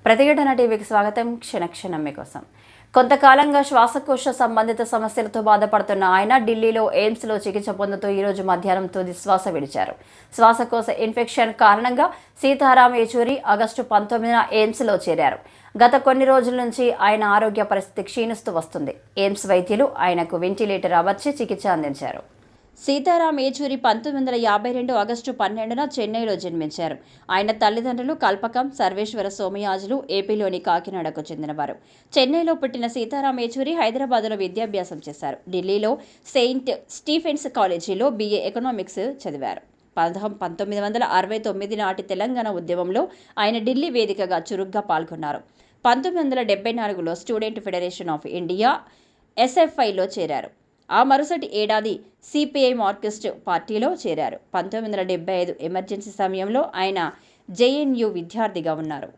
ప్రతిఘటన టీవీకి స్వాగతం. క్షణక్షణం మీకోసం. కొంతకాలంగా శ్వాసకోశ సంబంధిత సమస్యలతో బాధపడుతున్న ఆయన ఢిల్లీలో ఎయిమ్స్లో చికిత్స పొందుతూ ఈరోజు మధ్యాహ్నం తుది శ్వాస విడిచారు. శ్వాసకోశ ఇన్ఫెక్షన్ కారణంగా సీతారాం యేచూరి ఆగస్టు 19న ఎయిమ్స్లో చేరారు. గత కొన్ని రోజుల నుంచి ఆయన ఆరోగ్య పరిస్థితి క్షీణిస్తూ వస్తుంది. ఎయిమ్స్ వైద్యులు ఆయనకు వెంటిలేటర్ అమర్చి చికిత్స అందించారు. సీతారాం యేచూరి 1952 ఆగస్టు 12న చెన్నైలో జన్మించారు. ఆయన తల్లిదండ్రులు కల్పకం, సర్వేశ్వర సోమయాజులు ఏపీలోని కాకినాడకు చెందినవారు. చెన్నైలో పుట్టిన సీతారాం యేచూరి హైదరాబాద్లో విద్యాభ్యాసం చేశారు. ఢిల్లీలో సెయింట్ స్టీఫెన్స్ కాలేజీలో BA ఎకనామిక్స్ చదివారు. 1969 నాటి తెలంగాణ ఉద్యమంలో ఆయన ఢిల్లీ వేదికగా చురుగ్గా పాల్గొన్నారు. 1974లో స్టూడెంట్ ఫెడరేషన్ ఆఫ్ ఇండియా SFIలో చేరారు. ఆ మరుసటి ఏడాది CPI మార్క్సిస్ట్ పార్టీలో చేరారు. 1975 ఎమర్జెన్సీ సమయంలో ఆయన JNU విద్యార్థిగా ఉన్నారు.